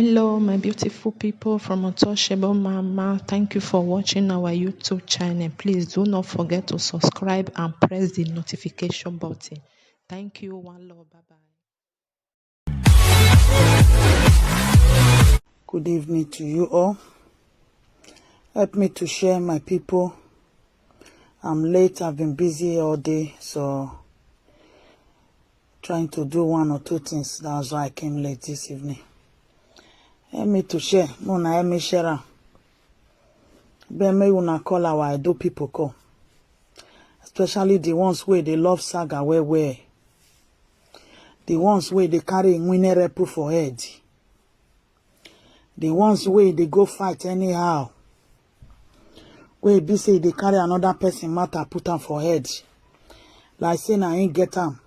Hello, my beautiful people from Untouchable Mama. Thank you for watching our YouTube channel. Please do not forget to subscribe and press the notification button. Thank you. One love. Bye bye. Good evening to you all. Help me to share, my people. I'm late. I've been busy all day, so trying to do one or two things. That's why I came late this evening. Help me to share. Mona, help me share. Me una call our Edo people call. Especially the ones where they love saga where. The ones where they carry winner proof for head. The ones where they go fight anyhow. Where be say they carry another person matter put am for head. Like saying I ain't get am.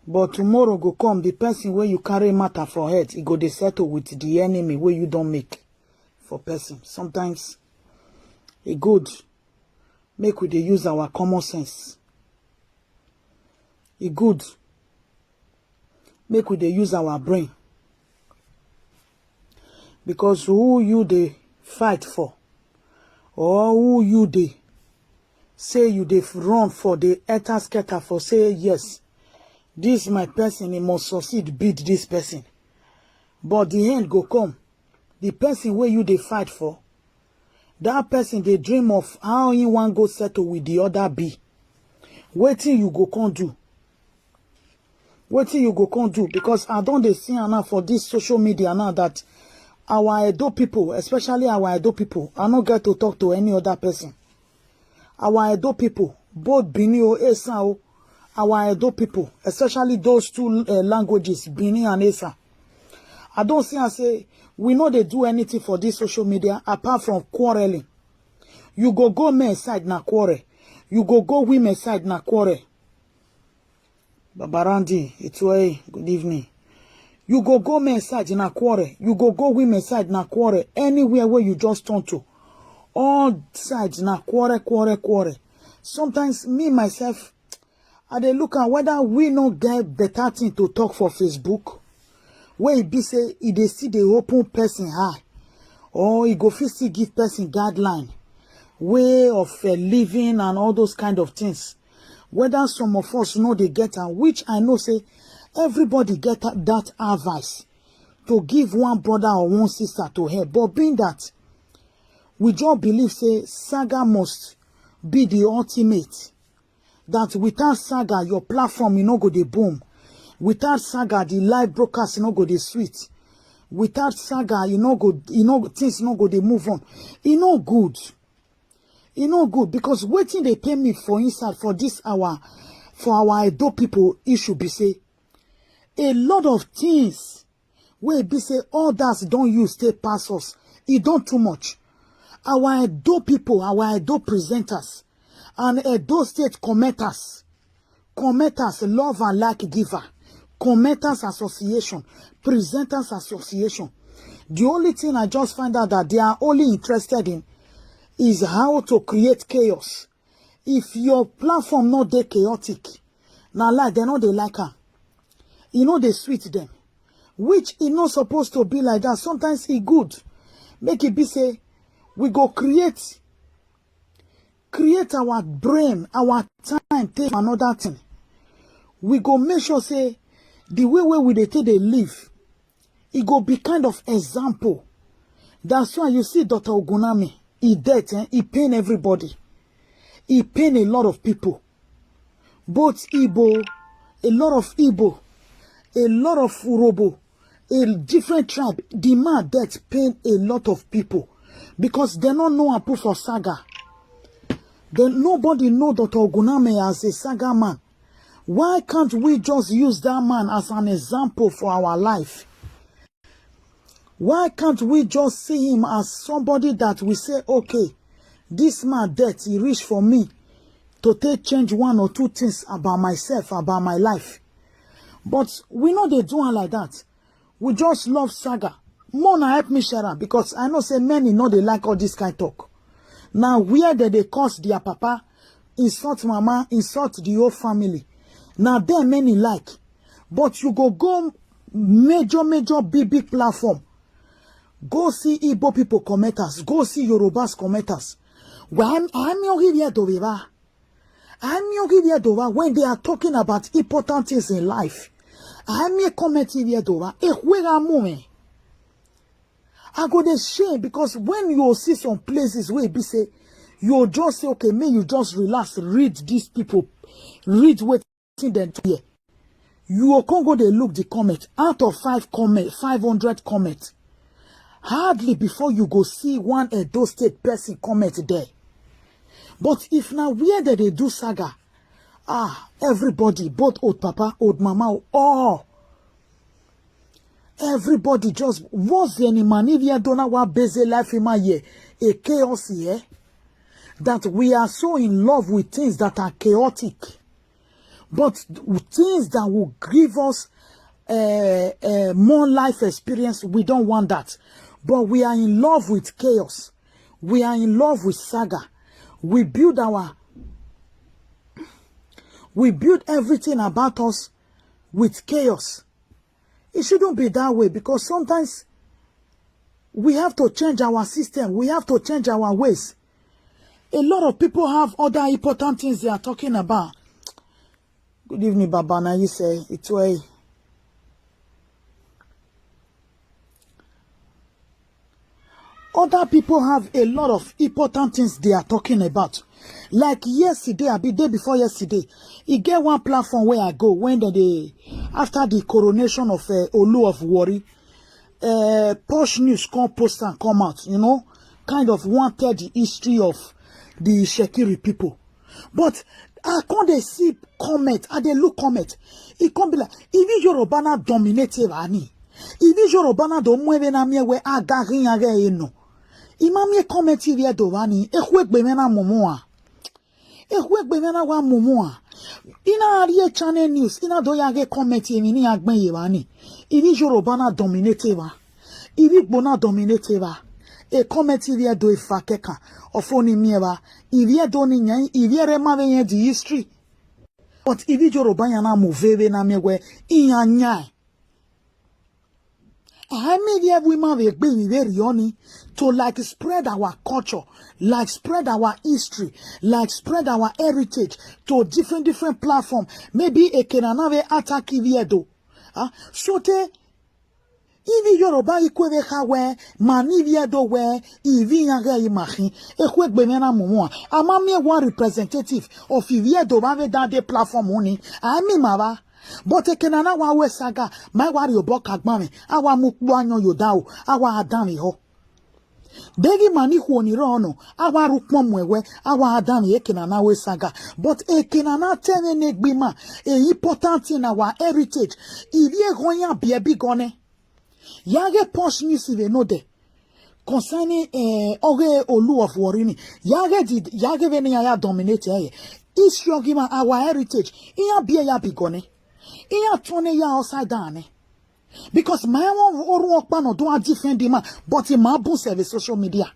But tomorrow go come, the person where you carry matter for head, it go dey settle with the enemy where you don't make for person. Sometimes it good make we dey use our common sense. It good make we dey use our brain. Because who you dey fight for, or who you dey say you dey run for, the etta scatter for say yes, this my person, he must succeed, beat this person. But the end go come. The person where you dey fight for, that person they dream of how you want go settle with the other be. Waiting you go come do. Waiting you go come do. Because I don't dey see now for this social media now that our Edo people, especially our Edo people, I don't get to talk to any other person. Our Edo people, both Bini or Esa, our Edo people, especially those two languages, Bini and Esa. I don't see and say, we know they do anything for this social media apart from quarreling. You go men side na quarrel. You go women side na quarrel. Babarandi, it's way, good evening. You go men side na quarrel. You go women side na quarrel. Anywhere where you just turn to. All sides na quarrel. Sometimes me myself, I dey look at whether we no get better thing to talk for Facebook. Where it be say, it dey see the open person high. Or it go fit still give person guideline. Way of living and all those kind of things. Whether some of us know they get am, which I know say, everybody get that advice. To give one brother or one sister to help. But being that, we just believe say, saga must be the ultimate. That without saga, your platform, you know, go the boom. Without saga, the live broadcast, you know, go the sweet. Without saga, things, go the move on. Good. Good. Because waiting they pay me for inside for this hour, for our Edo people, it should be say, a lot of things, where be say, all that don't use take pass us. It don't too much. Our Edo people, our Edo presenters, and Edo State commenters, love and like giver, commenters association, presenters association. The only thing I just find out that they are only interested in is how to create chaos. If your platform not that chaotic, now like they know they like her. They sweet them. Which is not supposed to be like that. Sometimes it good. Make it be say, we go create our brain, our time, take another thing. We go make sure say the way we dey take they live, it go be kind of example. That's why you see Dr. Ogunami, he dead, he pain everybody. He pain a lot of people. Both Igbo, a lot of Igbo, a lot of Urobo, a different tribe. The man death pain a lot of people. Because they don't know a proof of saga. Then nobody know Dr. Oguname as a saga man. Why can't we just use that man as an example for our life? Why can't we just see him as somebody that we say, okay, this man death, he reached for me to take change one or two things about myself, about my life. But we know they do it like that. We just love saga. Mona help me share am, because I know say many know they like all this kind of talk. Now where they curse their papa, insult mama, insult the whole family. Now there many like. But you go major big platform Go see Igbo people commenters. Go see Yorubas commenters. When they are talking about important things in life, I go the shame because when you see some places where be say, you just say, okay, may you just relax, read these people, read what them here. You can't go they look the comment. Out of 500 comments, hardly before you go see one Edo State person comment there. But if now where they do saga, everybody, both old papa, old mama, all, everybody just was the man if you don't know what busy life in my year, a chaos here, that we are so in love with things that are chaotic, but things that will give us more life experience. We don't want that, but we are in love with chaos. We are in love with saga. We build everything about us with chaos. It shouldn't be that way because sometimes we have to change our system. We have to change our ways. A lot of people have other important things they are talking about. Good evening, Baba. Now you say it's way. Other people have a lot of important things they are talking about. Like yesterday, I be day before yesterday, he get one platform where I go when after the coronation of Olu of Warri, Posh News come post and come out, you know, kind of wanted the history of the Shekiri people. But I can't see comment, I they look comment. It can't be like, if Yorubana dominated Ani, if Yorubana don't move na me where I got no. Imamie comment here do wani, ehwegbe mena momoa. Ehwegbe mena wa momoa. Ina ariye channel news, ina do yage comment yemini agben yewani. Ivi Yorubana dominate wa. Ivi Bona dominate wa. E comment here do ifakeka. Ofoni miewa. Ivi do ni nyan, ivi rema venye di history. But ivi Yorubana na moveve na mewe, inya nyai. I mean, women will be very honey to like spread our culture, like spread our history, like spread our heritage to different platform. Maybe a kenanave attack iviedo. So te ivi Yoruba ikwe hawe maniviedo we ivi yaga imahi ekwe gbemena mumoa. Amami one representative of iviedo bave dade platform oni. I mean mava. But kenana wa we saga my wari obo kagbame awa mukbu anyo yodao awa adami ho Degi mani huoni rono awa rukmo mwewe awa adami ekenana we saga but ekenana tene negbima important in our heritage ivie gonya biebi gone yage Posh News we no de concerning Oge Olu of Warri yage veni ya dominate issue gima our heritage iya bie ya bigone iya tone ya outside down because my one or work no do a different demand but in my book service social media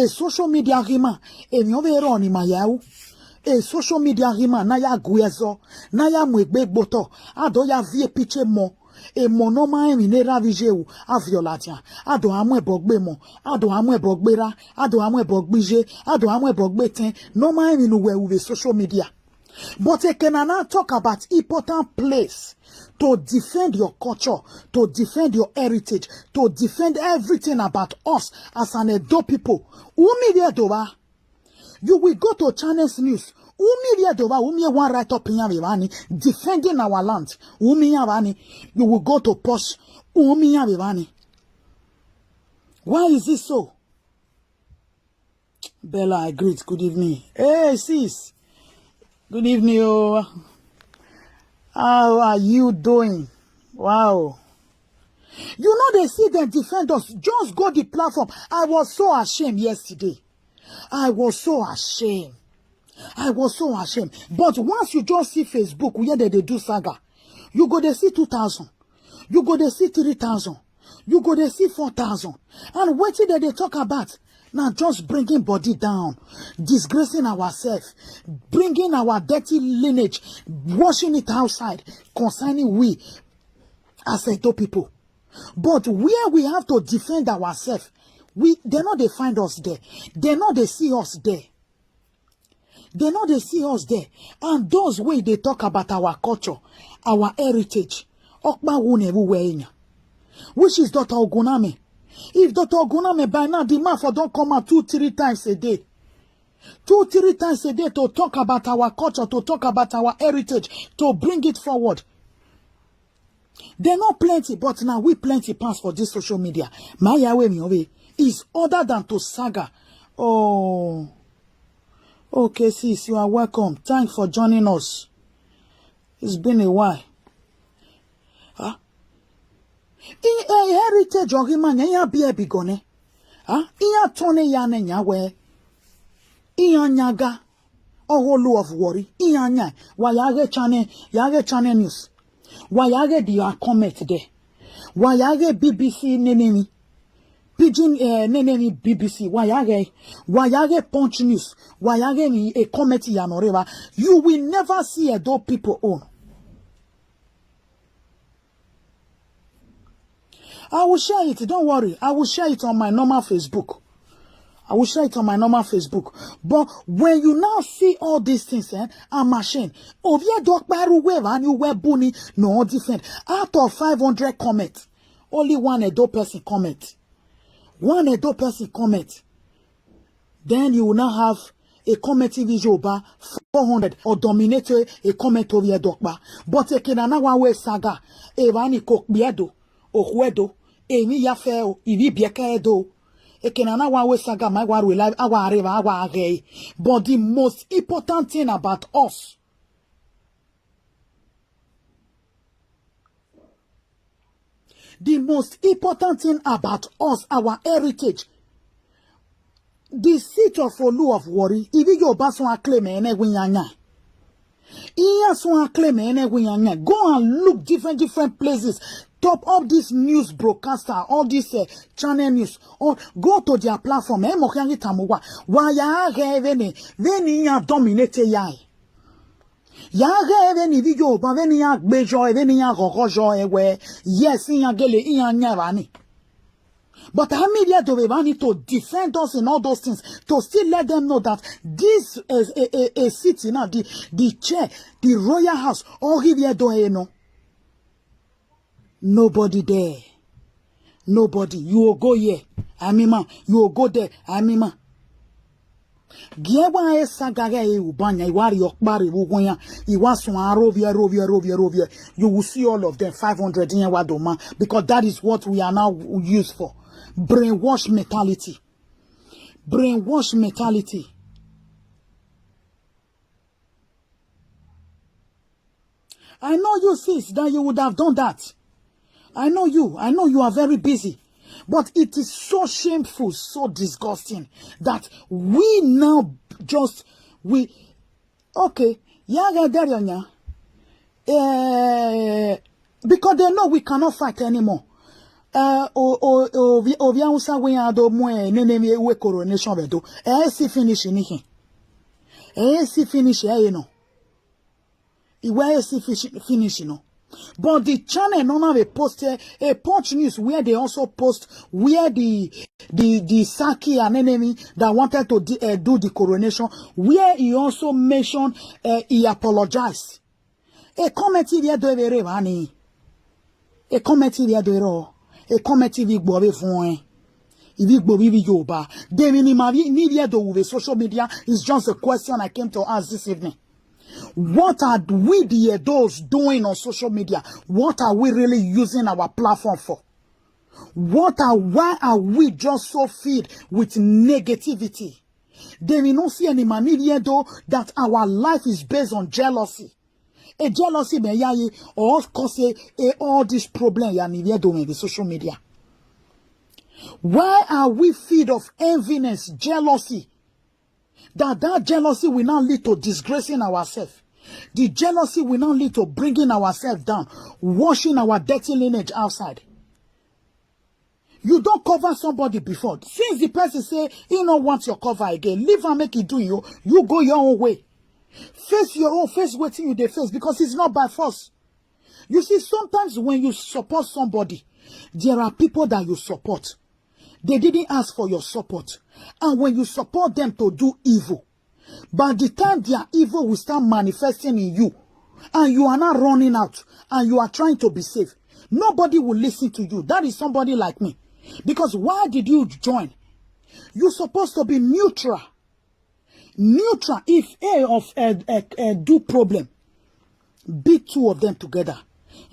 social media rima nyove ro ni mayawu social media rima na ya guezo na ya mwegbe gboto ado ya vie piche mo mono ma minera vigeu aviolatia ado amu ebogbe mo ado amu ebogbera ado amu ebogbije ado amu ebogbeten no ma minu we social media. But I can now talk about important place to defend your culture, to defend your heritage, to defend everything about us as an Edo people. Umi doba, you will go to Channels News. Umi doba, umi one right up in Yavani, defending our land. Umi Yavani, you will go to Posh. Umi Yavani. Why is this so? Bella, I greet. Good evening. Hey, sis. Good evening, oh. How are you doing? Wow. You know they see them defend us. Just go the platform. I was so ashamed yesterday. I was so ashamed. But once you just see Facebook, where they do saga, you go to see 2,000. You go to see 3,000. You go to see 4,000. And what did they talk about? Now just bringing body down, disgracing ourselves, bringing our dirty lineage, washing it outside, concerning we as Edo people. But where we have to defend ourselves, they know they find us there. They know they see us there. They know they see us there. And those way they talk about our culture, our heritage, which is Dr. Oguname. If Dr. Oguname by now, the man for don't come out 2-3 times a day. 2-3 times a day to talk about our culture, to talk about our heritage, to bring it forward. They're not plenty, but now we plenty pass for this social media. My way is other than to saga. Oh, okay, sis, you are welcome. Thanks for joining us. It's been a while. Huh? In heritage or man, ya be a bigone. Huh? Iya tone ya nenya we. Iya nyaga. Oholu of worry. Iya nya. Wa yage channel news. Wayage di your comment there. Wayage BBC nenemi. Pigeon nenemi BBC. Wayage Punch News. Wayage ni a comment yanoreva. You will never see a dog people own. I will share it. Don't worry. I will share it on my normal Facebook. But when you now see all these things, I'm ashamed. Ovia dog baru weva and you wear bunny no different. Out of 500 comments, only one adult person comment. Then you will now have a commenting visual bar 400 or dominate a comment over your dog bar. But a kinana one way saga, a vani cook biedo, or huedo, a mi yafeo, ivi biacaedo. But the most important thing about us, our heritage, the seat of Olu of worry, if you go and look different places. Top up this news broadcaster, all this channel news, or go to their platform. Why ya veni ya dominate ya. Ya veni video, but veni ya bejo, veni ya rojo ewe. Yes, ya gele ya nyavani. But how media do we need to defend us in all those things to still let them know that this is a city now, the chair, the royal house, all here do no. Nobody there. Nobody. You will go here. Amima. You will go there. Amima. Giewa e sagare e ubanya. Iwari okbari ugonya. Iwaswa rovia. You will see all of them. 500 in wadoma. Because that is what we are now used for. Brainwash mentality. I know you sis that you would have done that. I know you are very busy, but it is so shameful, so disgusting that we now okay, because they know we cannot fight anymore. Coronation finish, But the channel normally posted a Punch News where they also post where the Saki and enemy that wanted to do the coronation, where he also mentioned he apologized. A committee there do very funny. A committee there do a committee we go away from. If you believe you ba, they media do with social media is just a question I came to ask this evening. What are we the adults doing on social media? What are we really using our platform for? Why are we just so filled with negativity? They will not see any media though that our life is based on jealousy. A jealousy may or cause all this problem doing the social media. Why are we filled of enviness, jealousy? That jealousy will not lead to disgracing ourselves. The jealousy will not lead to bringing ourselves down, washing our dirty lineage outside. You don't cover somebody before. Since the person say, you don't want your cover again, leave and make it do you. You go your own way. Face your own, face waiting you they face because it's not by force. You see, sometimes when you support somebody, There are people that you support. They didn't ask for your support. And when you support them to do evil, by the time their evil will start manifesting in you, and you are not running out, and you are trying to be safe, nobody will listen to you. That is somebody like me. Because why did you join? You're supposed to be neutral. Neutral. If A do problem, beat two of them together.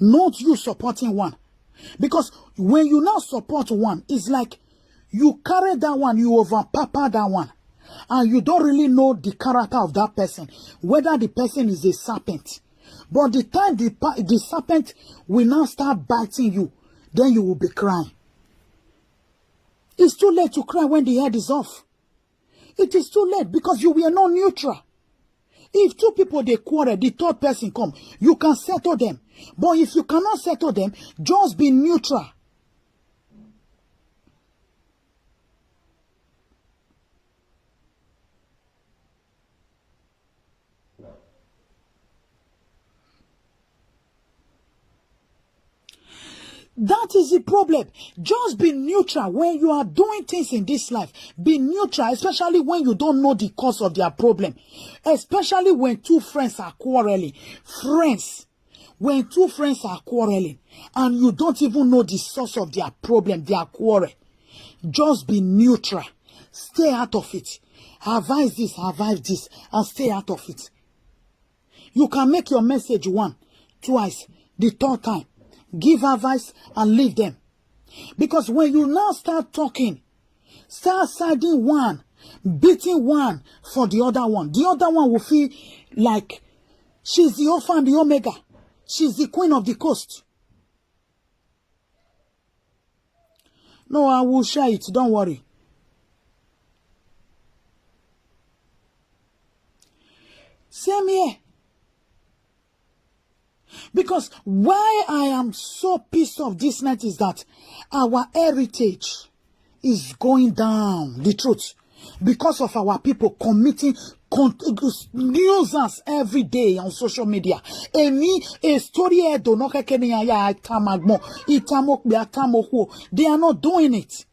Not you supporting one. Because when you now support one, it's like you carry that one, you overpapa that one. And you don't really know the character of that person. Whether the person is a serpent. But the time the serpent will now start biting you, then you will be crying. It's too late to cry when the head is off. It is too late because you were not neutral. If two people they quarrel, the third person come, you can settle them. But if you cannot settle them, just be neutral. That is the problem. Just be neutral when you are doing things in this life. Be neutral, especially when you don't know the cause of their problem. Especially when two friends are quarreling. When two friends are quarreling and you don't even know the source of their problem, their quarrel. Just be neutral. Stay out of it. Advise this, and stay out of it. You can make your message one, twice, the third time. Give advice and leave them. Because when you now start talking, start siding one, beating one for the other one will feel like she's the Alpha and the Omega. She's the queen of the coast. No, I will share it. Don't worry. Same here. Because why I am so pissed off this night is that our heritage is going down. The truth. Because of our people committing nuisance every day on social media. They are not doing it.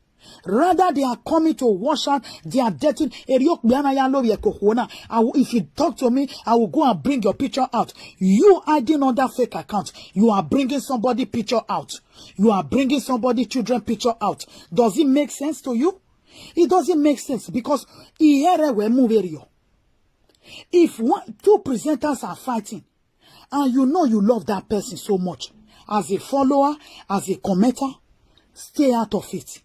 Rather, they are coming to wash out their dirty. If you talk to me, I will go and bring your picture out. You hiding on that fake account. You are bringing somebody picture out. You are bringing somebody children picture out. Does it make sense to you? It doesn't make sense because if two presenters are fighting and you know you love that person so much, as a follower, as a commenter, stay out of it.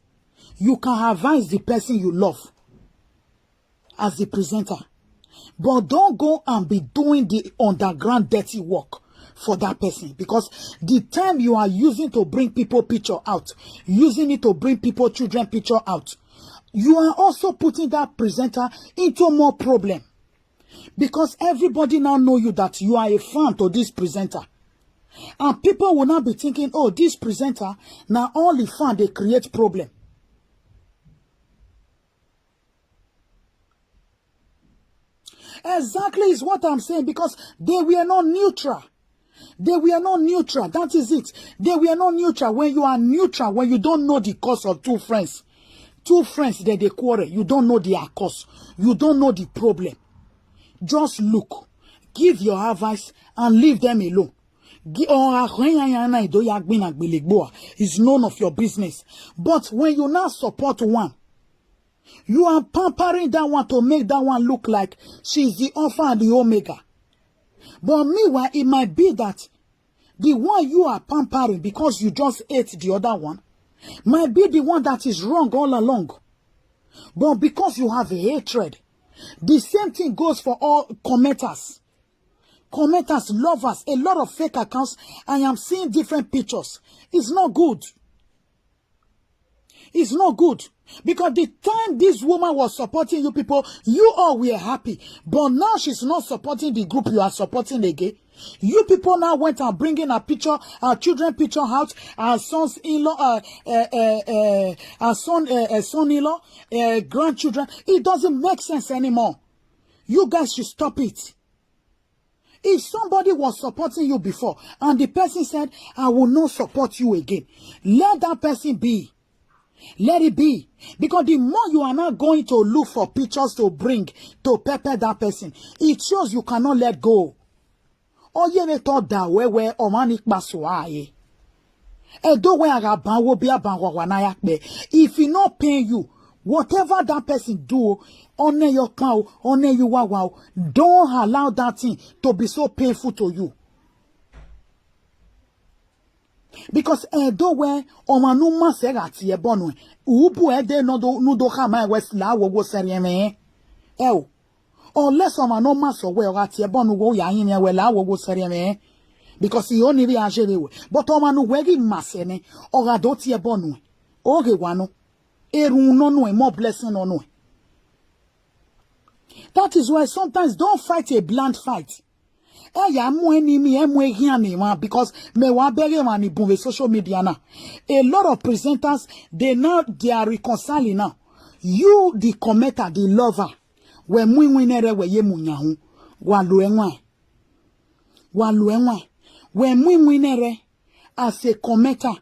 You can advise the person you love as the presenter. But don't go and be doing the underground dirty work for that person. Because the time you are using to bring people picture out, using it to bring people children picture out, you are also putting that presenter into more problem. Because everybody now know you that you are a fan to this presenter. And people will now be thinking, oh, this presenter, now only fan, they create problem. Exactly is what I'm saying, because they were not neutral. They were not neutral. That is it. They were not neutral. When you are neutral, when you don't know the cause of two friends that they quarrel, you don't know their cause. You don't know the problem. Just look, give your advice and leave them alone. It's none of your business. But when you now support one, you are pampering that one to make that one look like she's the Alpha and the Omega. But meanwhile, it might be that the one you are pampering because you just ate the other one might be the one that is wrong all along. But because you have a hatred, the same thing goes for all commenters. Commenters, lovers, a lot of fake accounts. I am seeing different pictures. It's not good. It's not good. Because the time this woman was supporting you people, you all were happy. But now she's not supporting the group you are supporting again. You people now went and bringing a picture, our children picture out, our sons-in-law, our son-in-law, grandchildren. It doesn't make sense anymore. You guys should stop it. If somebody was supporting you before and the person said, I will not support you again, let that person be. Let it be. Because the more you are not going to look for pictures to bring to pepper that person, it shows you cannot let go. Oh, ye me thought that where or manik baswaye. If he not paying you, whatever that person do, honor your cow, honor you wow, don't allow that thing to be so painful to you. Because do where omanuma serati e bonu ubu ede no do kama west la wo serieme unless omanuma so we rati e bonu wo ya yin we la wo serieme because he only reagere we but omanu we gi masene orado ti e bonu oge wanu erun no no more blessing no no. That is why sometimes don't fight a blunt fight. Because me wa bere mani bun social media now. A lot of presenters they are reconciling now. You the commenter, the lover, when we winere we ye munyahu walu enwa when we winere as a commenter,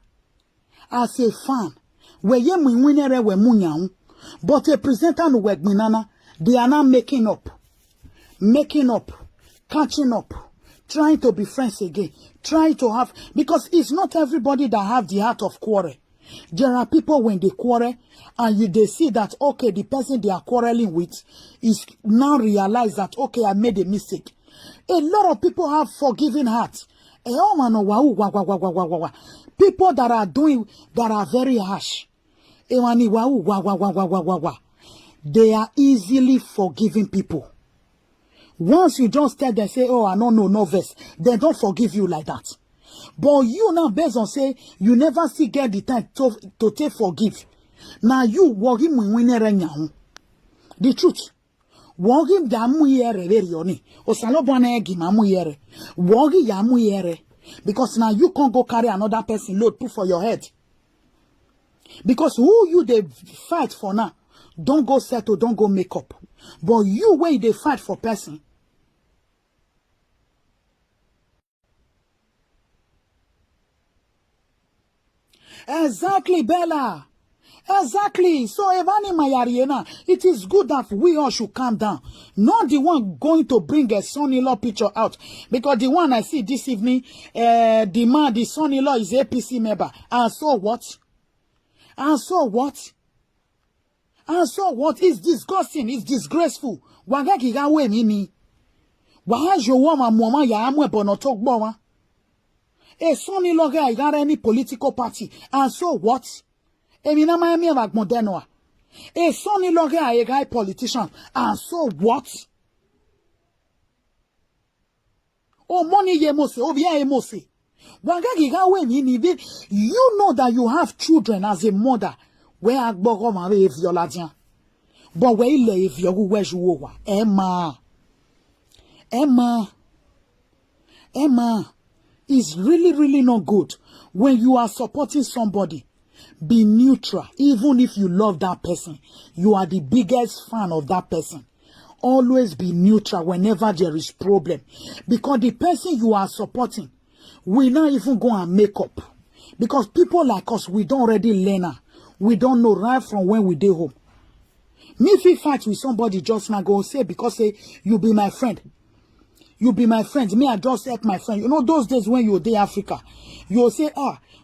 as a fan, we ye winere we munyahu, but a presenter no we minana, they are now making up, catching up, trying to be friends again, trying to have, because it's not everybody that have the heart of quarrel. There are people when they quarrel and they see that, okay, the person they are quarreling with is now realize that, okay, I made a mistake. A lot of people have forgiving hearts. People that are doing, that are very harsh. They are easily forgiving people. Once you just tell them, say, oh, I don't know, no verse, they don't forgive you like that. But you now, based on say, you never still get the time to take forgive. Now you worry me when the truth. Worry da mu yere very oni. Osalo bwana egi ma mu yere. Worry ya mu yere. Because now you can't go carry another person load put for your head. Because who you they fight for now, don't go settle, don't go make up. But you where they fight for person. Exactly, Bella. Exactly. So, Evani Mayariena, it is good that we all should calm down. Not the one going to bring a son-in-law picture out. Because the one I see this evening, the son-in-law is APC member. And so what? And so what? And so what? It's disgusting. It's disgraceful. Wagaki gawe mimi. Wahajo wama mwama ya amwe bonotok bawa. A son-in-law guy got any political party. And so what? Emina Miami of Modenoa. A son-in-law guy, a guy politician. And so what? Oh, money yemose, oh, yeah, yemose. Wagagi gawe mimi. You know that you have children as a mother. Where Agbogo ma if your ladian. But where you if your where's you Emma is really not good when you are supporting somebody. Be neutral. Even if you love that person, you are the biggest fan of that person. Always be neutral whenever there is problem. Because the person you are supporting will not even go and make up. Because people like us, we don't already learn. We don't know right from when we dey home. Me if we fight with somebody just now go say because say you be my friend. You be my friend. Me I just help my friend. You know those days when you dey Africa, you will say,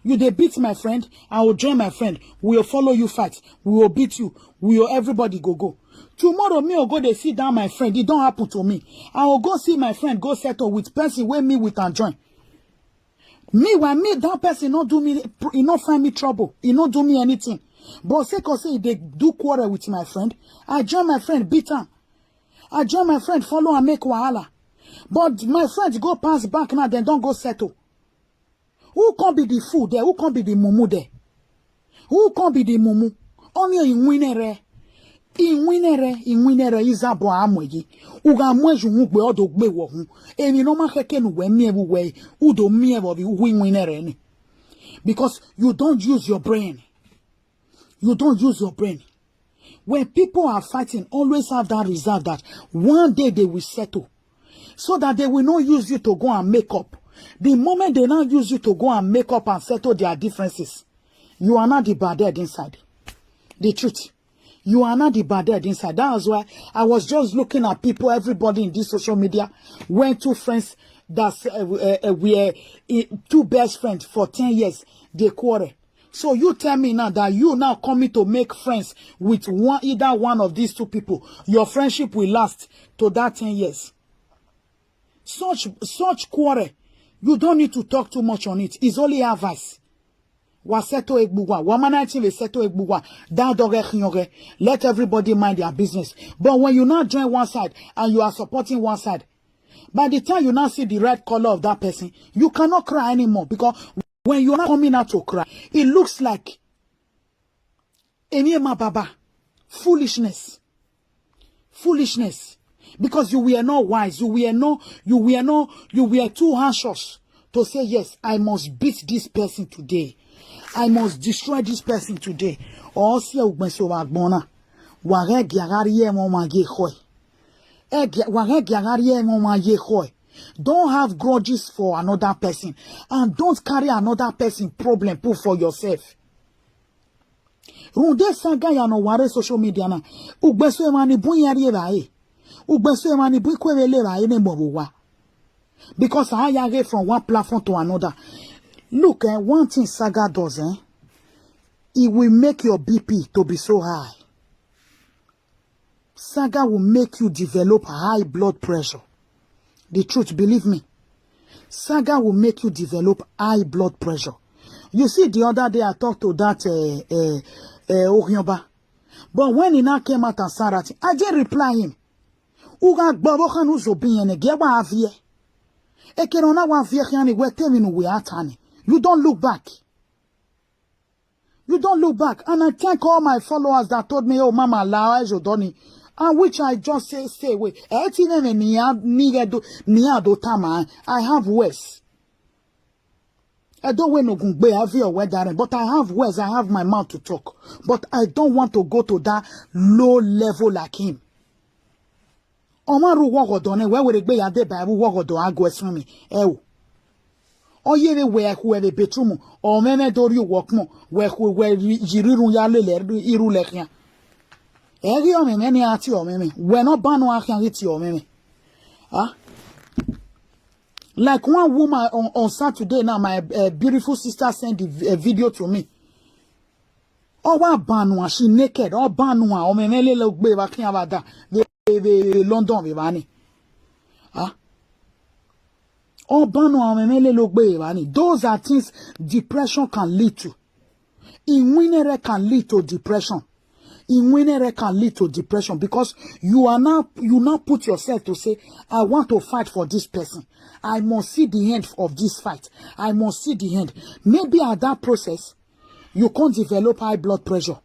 you dey beat my friend, I will join my friend. We will follow you fight. We will beat you. We will everybody go. Tomorrow me will go dey sit down my friend. It don't happen to me. I will go see my friend go settle with person where me with and join. Me, when me, that person not do me, he not find me trouble. He not do me anything. But say, cause say they do quarrel with my friend. I join my friend, beat him. I join my friend, follow and make wahala. But my friends go pass back now, then don't go settle. Who can be the fool there? Who can be the mumu there? Who can be the mumu? Only in winere. In winere is a boy amwegi. Uga mweju mugbe odo gbe wo hu. Emi no ma keke nu we mi ebu we. Udo mi ebu win winere ni. Because you don't use your brain. You don't use your brain. When people are fighting, always have that reserve that one day they will settle. so that they will not use you to go and make up. The moment they now use you to go and make up and settle their differences, you are not the bad head inside. The truth. You are not the bad head inside. That's why I was just looking at people, everybody in this social media, when two friends that were two best friends for 10 years, they quarrel. So you tell me now that you now coming to make friends with either one of these two people, your friendship will last to that 10 years. Such quarrel, you don't need to talk too much on it. It's only advice. Let everybody mind their business. But when you now join one side and you are supporting one side, by the time you now see the red color of that person, you cannot cry anymore. Because when you are not coming out to cry, it looks like Enyema Baba. Foolishness. Foolishness. Because you were not wise. You were too anxious to say, yes, I must beat this person today. I must destroy this person today. Or see a ugbenso wagbona. Ware giagarie mo mage khoy. Ware giagarie mo mage khoy. Don't have grudges for another person. And don't carry another person problem put for yourself. Runde saga ya no ware social media na. Ugbenso emani bunyari bae. Ugbenso emani bukwele bae ne mobuwa. Because I yage from one platform to another. Look, one thing Saga does, it will make your BP to be so high. Saga will make you develop high blood pressure. The truth, believe me. Saga will make you develop high blood pressure. You see, the other day I talked to that Orionba. But when he now came out and said that, I didn't reply him. Uga gbabokan uzobiyene geba avie. Ekerona wa avie yani wetemi we atani. You don't look back. You don't look back. And I thank all my followers that told me, oh, Mama, Lawa, Jodoni. And which I just say, stay away. I have words. I don't want to go but I have words. I have my mouth to talk. But I don't want to go to that low level like him. Omaru Wagodone, where would it be at the Bible Wagodo? I go swimming. Oye we whoever betrumu or meme dori workmo where jiriru yale iru lekya. Eri o meme ni ati o meme. We no banu akan iti o meme. Ah? Like one woman on Saturday now, my beautiful sister sent a video to me. Oh, what banu she naked. Oh, banu o meme le gbe wa kin abada. The London we bani. Ah? Those are things depression can lead to. Inwinere can lead to depression. Inwinere can lead to depression because you now put yourself to say, I want to fight for this person. I must see the end of this fight. I must see the end. Maybe at that process, you can't develop high blood pressure.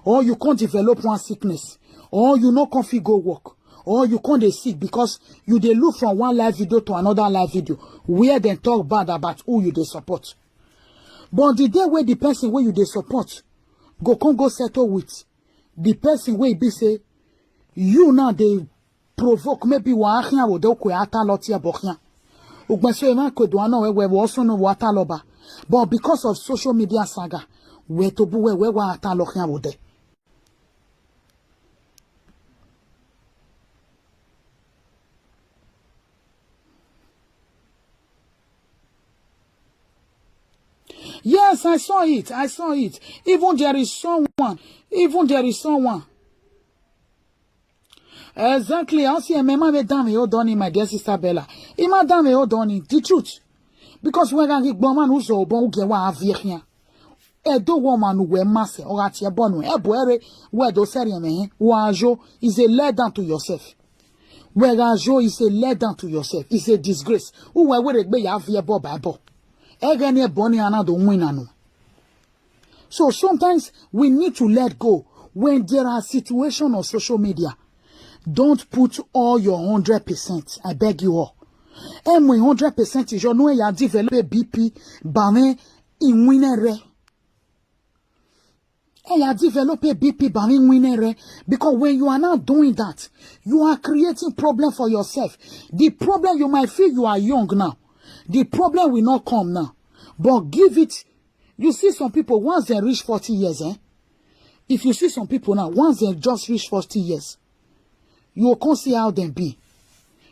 Or you can't develop one sickness. Or you no can go work. Or you can't sick because you they look from one live video to another live video where they talk bad about who you they support. But the day where the person where you they support go settle with the person where be say you now they provoke maybe wahia wo do ko ata lotia bokhia. Ugbenso e ma ko do na we also no wata loba. But because of social media saga, we to bu we wa ata lokhia wo de. Yes, I saw it. I saw it. Even there is someone. Exactly. I see a mema me dame odoni, my dear sister Bella. Ima dame odoni. The truth. Because when I get woman who's so bon gewa avia. Edo woman who we masse or at your bonu. Eboere where do seri me. Wajo is a let down to yourself. Where ajo is a let down to yourself. It's a disgrace. Who where it be avia bo babo. So sometimes we need to let go when there are situations on social media. Don't put all your 100%. I beg you all. And when 100% is your know you develop BP, bame in winner. you develop a BP because when you are not doing that, you are creating problem for yourself. The problem, you might feel you are young now. The problem will not come now. But give it. You see some people, once they reach 40 years, if you see some people now, once they just reach 40 years, you will come see how they be.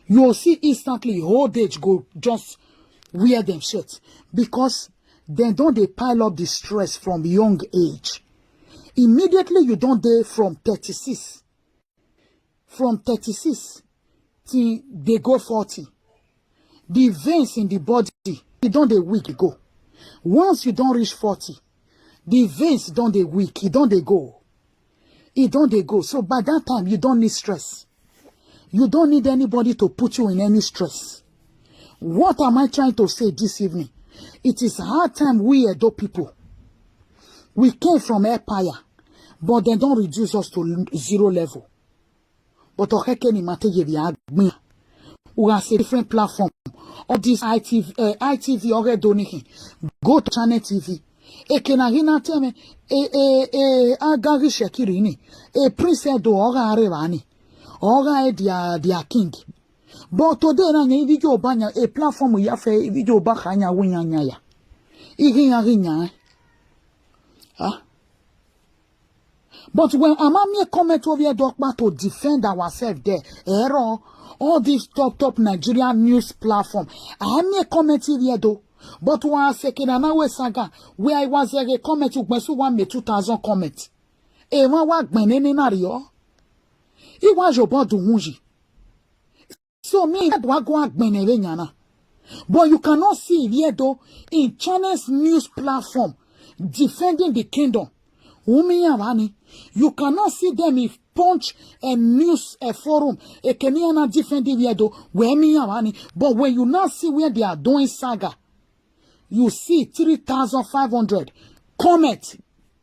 You will see instantly old age go just wear them shit. Because then don't they pile up the stress from young age. Immediately you don't dey from 36. From 36 till they go 40. The veins in the body, you don't dey weak go. Once you don't reach 40, the veins don't dey weak, it don't dey go. It don't dey go. So by that time, you don't need stress. You don't need anybody to put you in any stress. What am I trying to say this evening? It is hard time we Edo people. We came from empire, but they don't reduce us to 0 level. But we have a different platform. All this ITV already donating. Go to Channel TV. Ekenagina teme agari shekirini. Prince do ora arevani. Ora dia king. But today na nye video banya a platform ya fe video bakanya winya ya. Iginya. But when Amami comment over here to defend ourselves there, error, all these top Nigerian news platform, I may comment here though. But one second and saga where I was a comment to Besu 1 me 2,000 comments. E one work benene nario. It was your body hunji. So me that work benene nyana. But you cannot see here though in China's news platform defending the kingdom. You cannot see them if Punch and News a forum a Kenyan defending Yedo where but when you now see where they are doing saga, you see 3,500 comments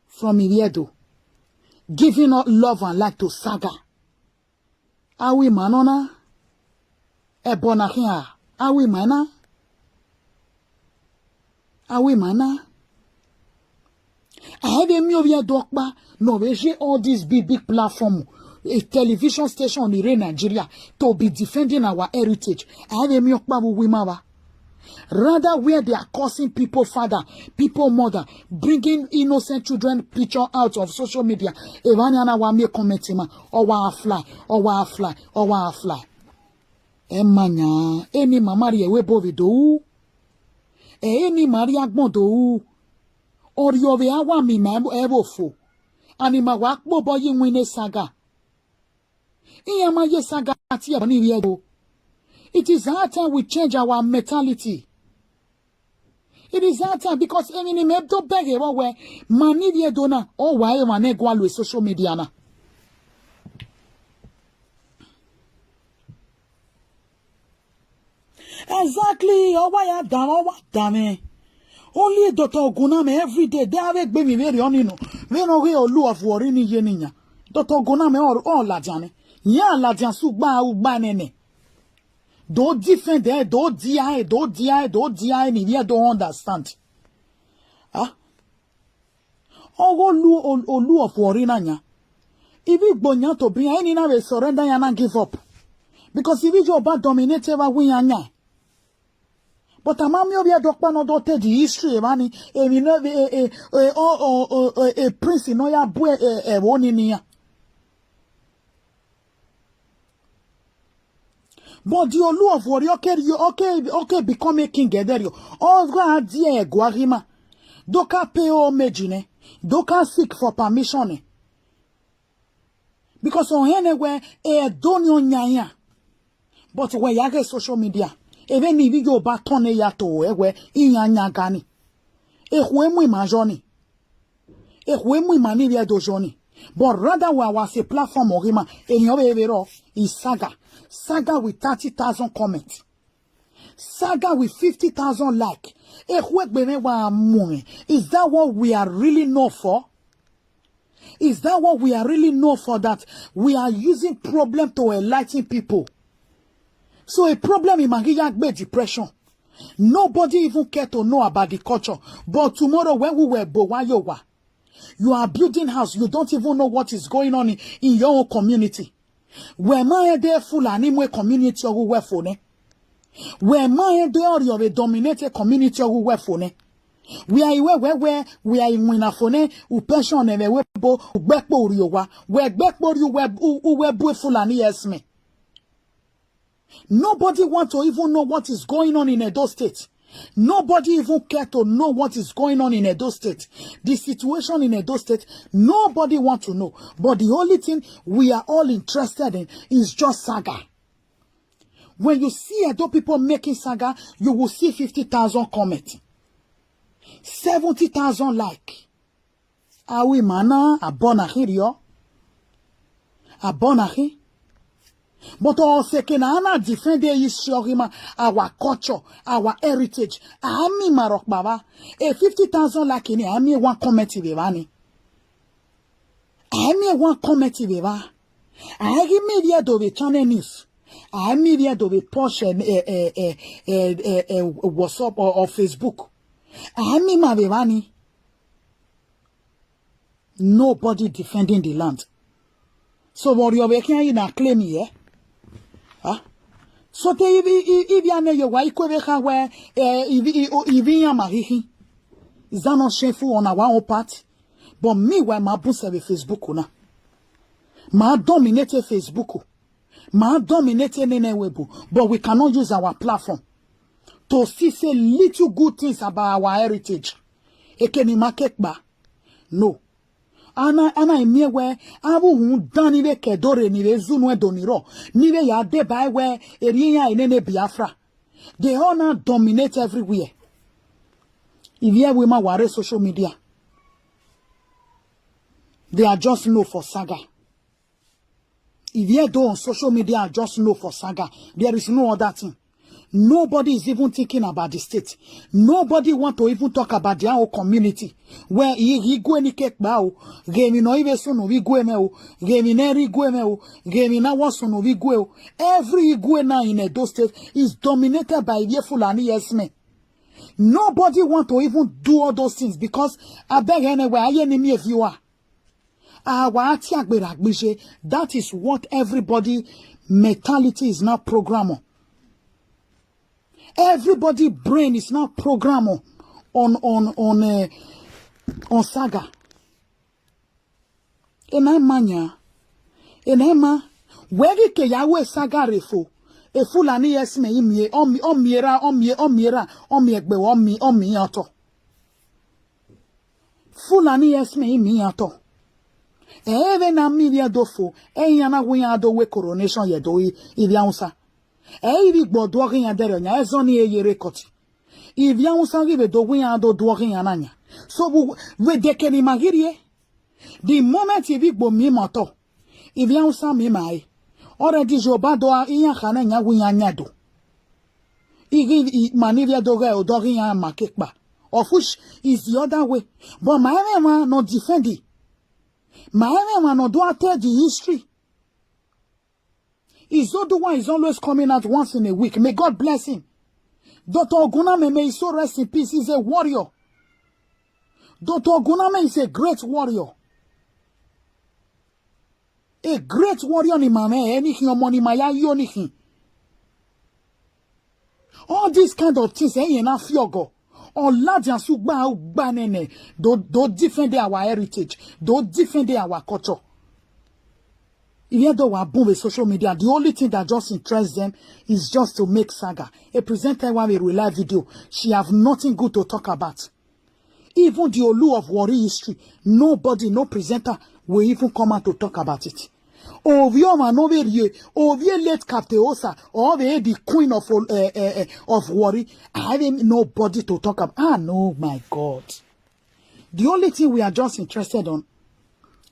from Yedo giving out love and like to saga. Are we manona? Ebonahia? Are we mana? Are we mana? I have a million dokba. No, we all these big platform, a television station in Nigeria to be defending our heritage. I have a million wimawa. Rather, where they are causing people father, people mother, bringing innocent children picture out of social media. Evaniana wa me commentima, or wa fly, or wa fly, or wa fly. Emanya, any mamaria webo vido, any maria gmodo. Or you have a one me ebo fo. Anima wak bobo yin wine saga. Iyama ye saga ati abani yedo. It is hard time we change our mentality. It is hard time because any mebdo bege where mani yedo na or why mane gwalo with social media na. Exactly. Oh why damn. Only Dr. Oguname every day. They have a baby very on no. We no we olu of worry ni yeninya. Dr. Oguname all ladiane. Ya ladian sugba ugba nene. Do defend there, do di ni here don't understand. Ah? Olu of worry nanya. If you bonya to bring any na we surrender yana give up. Because if you ba dominate ever win anya. But amami obi adokpa no dote the history mani we know a prince no ya bu woni niya. But the Olu of warrior okay become a king there you all go dia guarima doka pay homage ne doka seek for permission because on anywhere don't nyanya but where you get social media. Even if you ba tone ya to ewe inyanya gani ehwemu imajoni ehwemu imani ya dojoni but rather we was a platform orima enyo is saga with 30,000 comments, saga with 50,000 like ehwegbeme wa amun. Is that what we are really known for? Is that what we are really known for, that we are using problem to enlighten people? So a problem in Magiyagbe depression. Nobody even care to know about the culture. But tomorrow when we were Bowayowa, You are building house. You don't even know what is going on in your own community. Where my there Fulani mwe community or who for ne? Where my there you a dominated community or who for ne? We are where we are in Winafone, who pension and a webo, who backboard you where backboard you were Fulani as me. Nobody want to even know what is going on in Edo State. Nobody even care to know what is going on in Edo State. The situation in Edo State, nobody want to know. But the only thing we are all interested in is just saga. When you see Edo people making saga, you will see 50,000 comments. 70,000 like. Awi mana abonahi rio. Abonahi. But also can defend the history of our culture, our heritage. Ami marok baba. 50,000 like in Ami one comment vivani. Ami one comment viva. I give media do the channel news. I media do the post WhatsApp or Facebook. Ami ma vivani. Nobody defending the land. So what you're making in a claim here? So te ibi ane yo wa ikwe ka we ibi ya marihi zano shefu on our own part but me we ma bu se Facebook na ma dominate Facebook ma dominate nene webu but we cannot use our platform to see say little good things about our heritage ekeni market ba no ana imiwe abu hun dan ni kedore ni zunu edoniro ni ya de bai we eriya inene Biafra. They all now dominate everywhere. If you we ma ware social media, they are just known for saga. If you do on social media are just known for saga, there is no other thing. Nobody is even thinking about the state. Nobody want to even talk about their own community. Where he go any cake bao, game no even so no we go emeo, game neri go emeo, game na was no we go. Every go now in Edo State is dominated by Fulani yes me. Nobody want to even do all those things because I beg anyway, I enemy if you are. That is what everybody mentality is now programmed. Everybody brain is now programmed on saga. Enamanya, where ke yawe saga refo. E Fulani yes me imie omi ato. Fulani yes me imi ato. Even na media dofo, yana wiya do we coronation ye do ibiansa. Eiri gbodo rin adere nya ezoni eyere koti. Ibiansa ribe do wiya do rin ananya. So we dekeni magirie. The moment ibi gbo mi moto, ibiansa mi mai. Already joba do iya khana nya wiya nyado. Igi manivia do re do rin makekba. Of which is the other way. But my man not defend it. My man no do tell the history. His other one is always coming out once in a week. May God bless him. Dr. Oguname, may he so rest in peace. He's a warrior. Dr. Oguname is a great warrior. A great warrior ni mame anything money maya yonihin. All these kind of things enough fiogo. On Ladian Sugba Banene, don't defend our heritage, don't defend our culture. Even though we are boom with social media, the only thing that just interests them is just to make saga. A presenter one will live video, she have nothing good to talk about. Even the Olu of Warri history, nobody, no presenter will even come out to talk about it. Ovio Manoverie, Ovie late Captain Osa, or the queen of Warri, having nobody to talk about. Ah, no, my God. The only thing we are just interested on,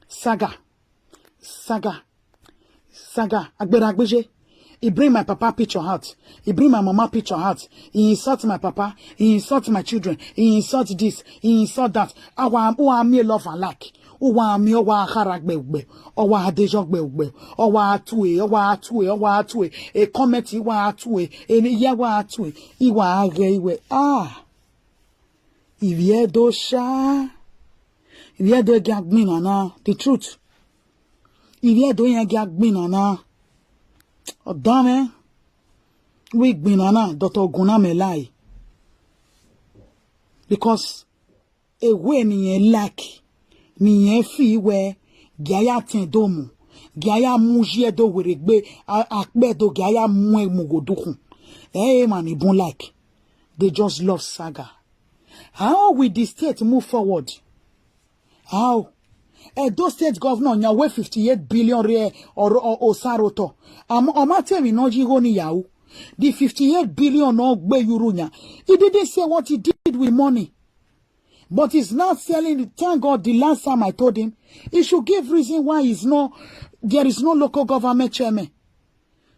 saga. Agberagbeje. He bring my papa picture out. He bring my mama picture out. He insult my papa. He insult my children. He insult this. He insult that. Awa me love and like. Owa mi owa haragbe ugbe. Owa adejogbe ugbe. Owa atue. E comment iwa atue. Eni yawa atue. Iwa age iwe. Ah. Ivie dosha. If you do get me na the truth. If you do get me na oh damn we na Dr. Oguname lie. Because a way ni lack ni fi we gaya tin domu gaya mujie do weregbe akbe do gaya mu mugodukun man ibun like they just love saga. How will the state move forward? How? Edo state governor nyawe 58 billion re or osaroto. Omatemi noji honi yahu. The 58 billion no gbe yurunya. He didn't say what he did with money. But he's not selling it. Thank God the last time I told him, he should give reason why there is no local government chairman.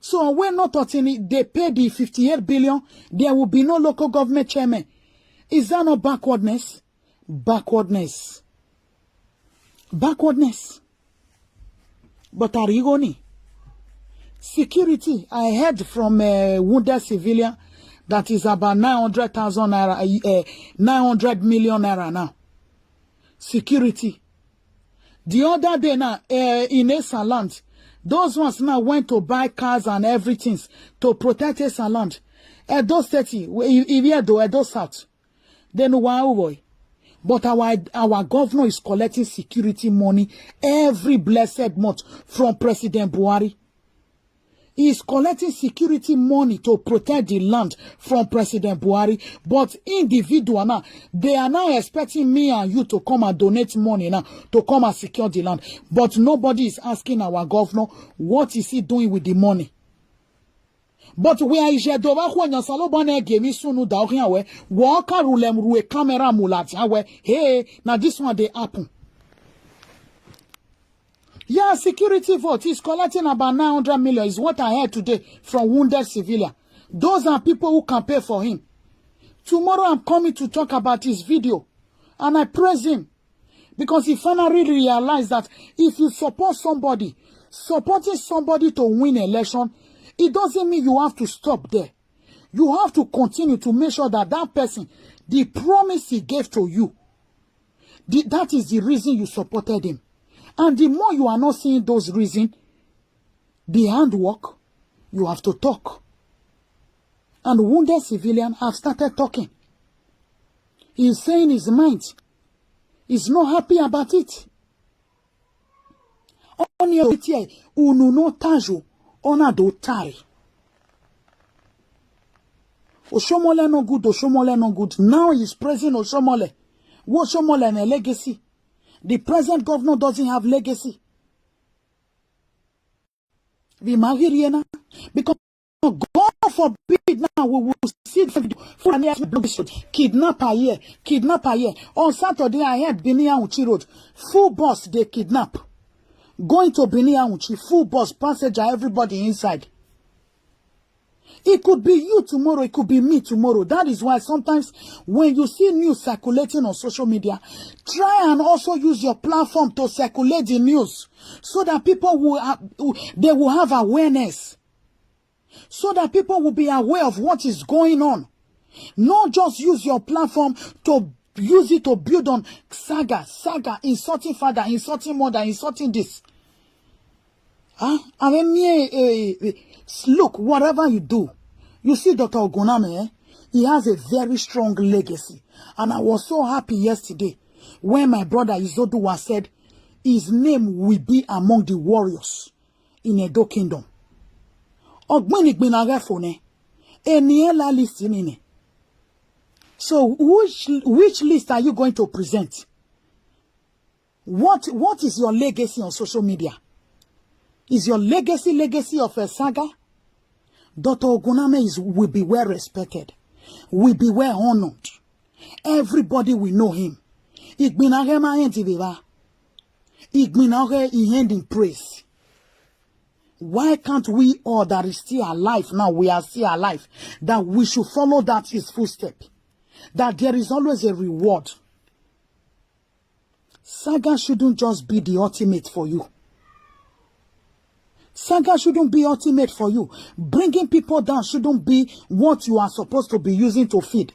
So we're not talking, they pay the 58 billion, there will be no local government chairman. Is that not backwardness? Backwardness. Backwardness. But Arigoni, security, I heard from a wounded civilian that is about 900,000 naira, 900 million naira now. Security. The other day now, in Esaland, those ones now went to buy cars and everything to protect Esaland. Edo State, Edo South. Then wow boy. But our governor is collecting security money every blessed month from President Buhari. He is collecting security money to protect the land from President Buhari. But individual now, they are now expecting me and you to come and donate money now to come and secure the land. But nobody is asking our governor what is he doing with the money. But we are Ijedova Huanya Salobane Gemi Sunu Dauhiawe, Walker Rulem Rue Camera Mulatiawe, hey, now this one they happen. Yeah, security vote is collecting about 900 million is what I heard today from wounded civilian. Those are people who can pay for him. Tomorrow I'm coming to talk about his video. And I praise him. Because he finally realized that if you support somebody, supporting somebody to win an election, it doesn't mean you have to stop there. You have to continue to make sure that that person, the promise he gave to you, that is the reason you supported him. And the more you are not seeing those reasons, the handwork, you have to talk. And wounded civilian have started talking. He's saying his mind. He's not happy about it. Oshomole no good, Oshomole no good. Now he's praising Oshomole. What Oshomole and a legacy? The present governor doesn't have legacy. We marry because God forbid now we will see kidnapper here, kidnapper here. On Saturday I heard Binia Uchi Road, full bus they kidnap. Going to Binia Uchi, full bus, passenger, everybody inside. It could be you tomorrow, it could be me tomorrow. That is why sometimes when you see news circulating on social media, try and also use your platform to circulate the news so that people will have awareness. So that people will be aware of what is going on. Not just use your platform to use it to build on saga, insulting father, insulting mother, insulting this. Look, whatever you do, you see Dr. Oguname, he has a very strong legacy. And I was so happy yesterday when my brother Izoduwa said his name will be among the warriors in Edo Kingdom. So which list are you going to present? What is your legacy on social media? Is your legacy of a saga? Dr. Oguname will be well respected, will be well honored. Everybody will know him. He in praise. Why can't we all that is still alive now, we are still alive, that we should follow that his footstep? That there is always a reward. Saga shouldn't just be the ultimate for you. Saga shouldn't be ultimate for you. Bringing people down shouldn't be what you are supposed to be using to feed.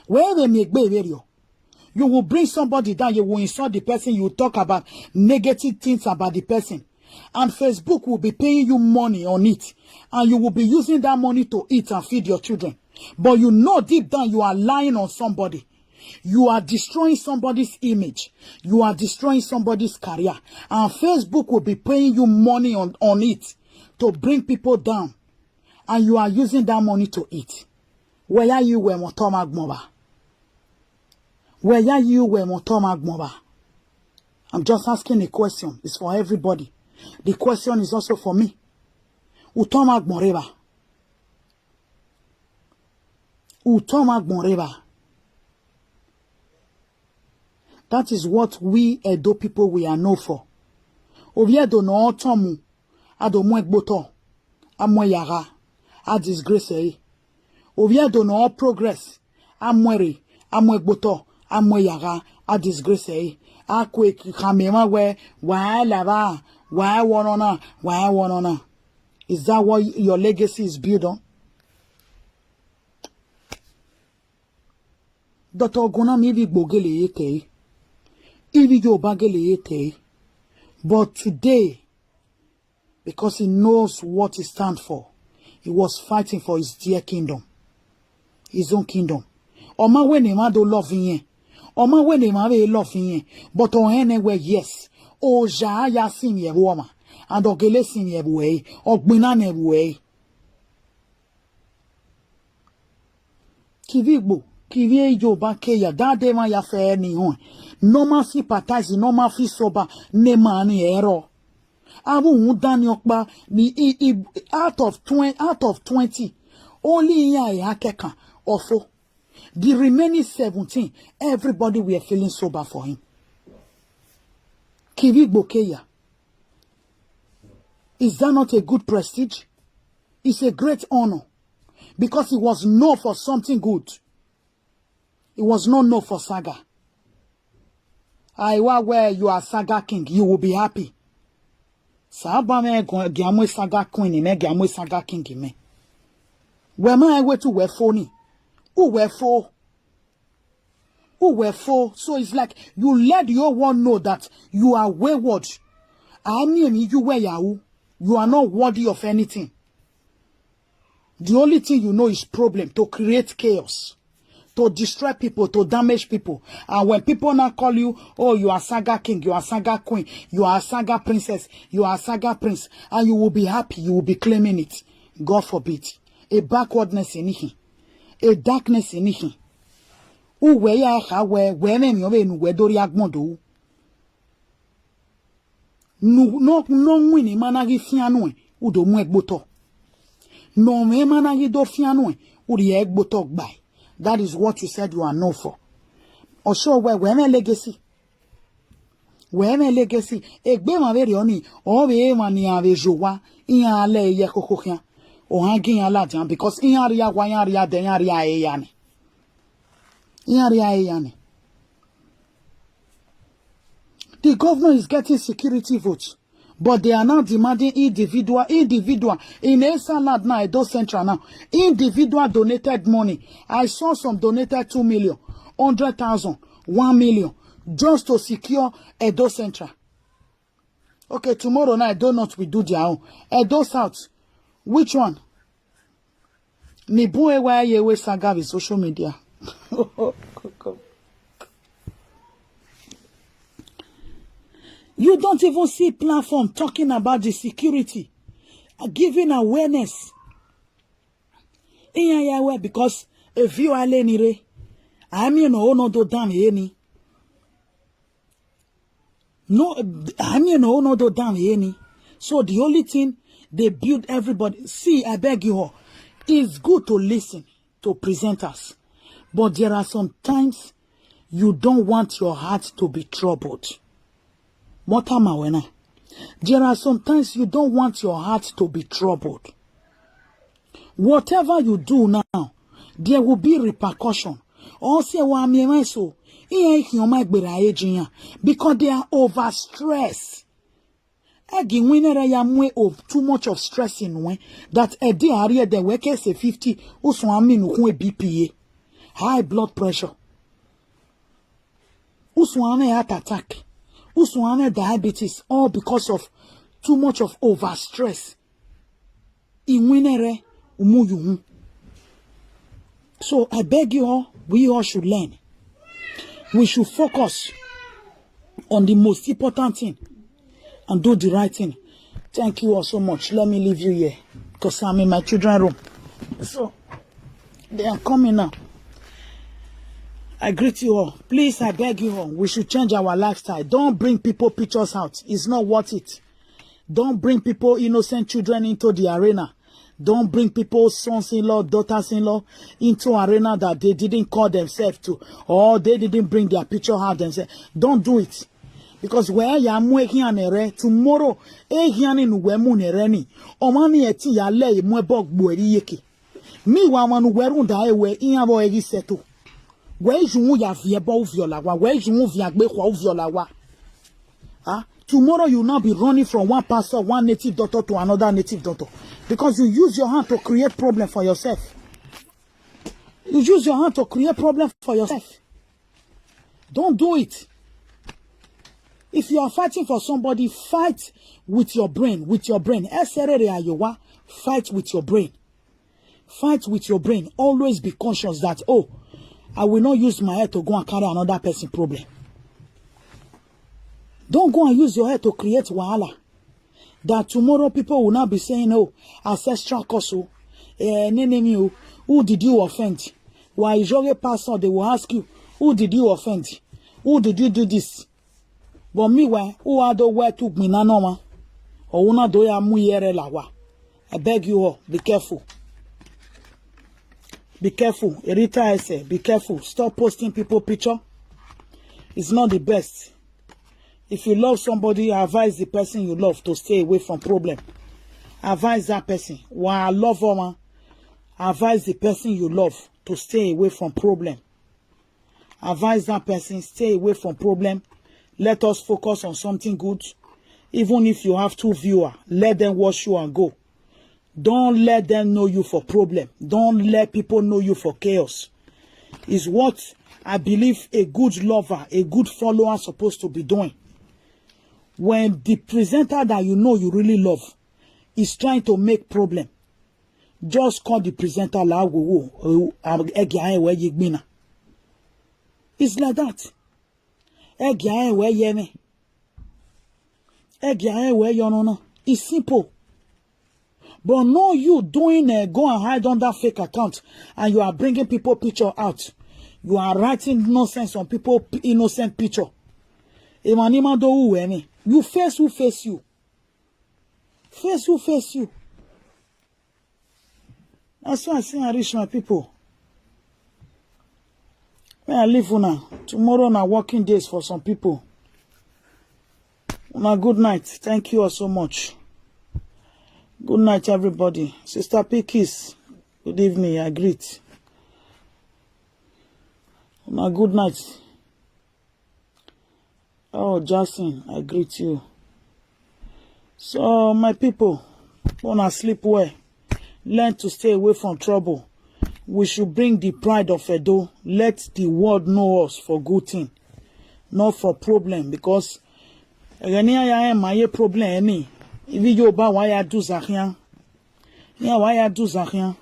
Where they make baby, you You will bring somebody down, you will insult the person, you will talk about negative things about the person. And Facebook will be paying you money on it. And you will be using that money to eat and feed your children. But you know deep down you are lying on somebody. You are destroying somebody's image. You are destroying somebody's career. And Facebook will be paying you money on it to bring people down. And you are using that money to eat. Where are you when Motoma Gmoba? Where are you when Motoma Gmoba? I'm just asking a question. It's for everybody. The question is also for me. Utoma Gmoreba. Utoma Gmoreba. That is what we Edo people we are known for. Oviedo no tomu. Ado mwekboto. Amwe yara. A disgrace. Oviedo no progress. Amwere. Amwekboto. Amwe yara. A disgrace. A quick kamema we. Why lava. Why one on? Is that what your legacy is built on? Dr. Oguna maybe bogele yete. Ivi yo bagele yete. But today, because he knows what he stands for, he was fighting for his dear kingdom. His own kingdom. Oma wene ma do love yen. Oma wene ma be love yen. But on anywhere, yes. Oja ya sinye woma. And ogele sinye buwe. Ogbinane buwe. Kivigbo. Kivie yoba keya. Dade ma ya fe ni hon. Noma fi patazi. Noma fi soba. Nema ni ero. Abu udani okba. Ni out of 20. Only ya hakeka. Ofo. The remaining 17. Everybody were feeling sober for him. Kivigbo keya. Is that not a good prestige? It's a great honor. Because he was known for something good. He was not known for saga. Aiwa where you are saga king, you will be happy. Saba me giamwe saga queen me giamwe saga king me. Where my way to wear phony? Who were for? Who were for? So it's like you let your one know that you are wayward. I mean you were Yahoo. You are not worthy of anything. The only thing you know is problem, to create chaos, to destroy people, to damage people. And when people now call you, oh, you are saga king, you are saga queen, you are saga princess, you are saga prince, and you will be happy, you will be claiming it. God forbid. A backwardness in it. A darkness in it. Where ya where me where dori agmodo. No wini managi fianwe udo mwekboto. No me managi do fianwe udi egboto by. That is what you said you are known for. Also where me legacy. Where me legacy. Egbe ma veri oni. Obe mani ave jowa. Inya ale ye kokokia. O hanging ala jam because inya ria wanya ria denya ria eyane. Inya ria eyane. The government is getting security votes, but they are now demanding individual in a salad now, Edo Central now. Individual donated money. I saw some donated 2 million, 100,000, 1 million, just to secure Edo Central. Okay, tomorrow night, Edo North will do their own. Edo South, which one? Nibuwe wa yewe saga with social media. You don't even see platform talking about the security, giving awareness. Because if you are lenire, I mean no do damn any. No, I mean no do damn any. So the only thing they build everybody. See, I beg you all, it's good to listen to presenters, but there are some times you don't want your heart to be troubled. There are sometimes you don't want your heart to be troubled. Whatever you do now, there will be repercussion. Also, because they are overstressed. Of too much of stress in one that a day area the work is 50 also BPA, high blood pressure. Uswane heart attack, uswane diabetes, all because of too much of overstress. Inwinere umuyuhu. So I beg you all, we all should learn. We should focus on the most important thing and do the right thing. Thank you all so much. Let me leave you here because I'm in my children's room. So they are coming now. I greet you all. Please, I beg you all. We should change our lifestyle. Don't bring people pictures out. It's not worth it. Don't bring people, innocent children into the arena. Don't bring people's sons-in-law, daughters-in-law into arena that they didn't call themselves to, or they didn't bring their picture out themselves. Don't do it. Because where ya tomorrow, omani eti ya le mwebok bueri yeki. Mi wamanu werunda ewe inyabo egi seto. Where you ya vieba uviola wa, where you via bekwa uviola wa. Tomorrow you will not be running from one pastor, one native daughter to another native daughter. Because you use your hand to create problem for yourself. You use your hand to create problem for yourself. Don't do it. If you are fighting for somebody, fight with your brain. With your brain. Fight with your brain. Fight with your brain. Always be conscious that, oh, I will not use my head to go and carry another person's problem. Don't go and use your head to create wahala. That tomorrow people will not be saying, oh, ancestral curse, who did you offend? Why is your pastor? They will ask you, who did you offend? Who did you do this? But meanwhile, who are the way to me nanoma? Or una do ya muyere lawa? I beg you all, be careful. Be careful. Erita, I say, be careful. Stop posting people picture. It's not the best. If you love somebody, advise the person you love to stay away from problem. Advise that person. While I love woman, advise the person you love to stay away from problem. Advise that person, stay away from problem. Let us focus on something good. Even if you have 2 viewers, let them watch you and go. Don't let them know you for problem. Don't let people know you for chaos. It's what I believe a good lover, a good follower is supposed to be doing. When the presenter that you know you really love is trying to make problem, just call the presenter. It's like that. It's simple. But no, you doing go and hide on that fake account and you are bringing people picture out. You are writing nonsense on people innocent picture. You face who face you. Face who face you. That's why I say I reach my people. When I live una, tomorrow na working days for some people. Una good night. Thank you all so much. Good night, everybody. Sister Pikis, good evening. I greet. Una good night. Oh, Justin, I greet you. So, my people, wanna sleep well. Learn to stay away from trouble. We should bring the pride of Edo. Let the world know us for good thing, not for problem. Because my problem any. If you ba why I do Zachian, yeah, why I do Zachian.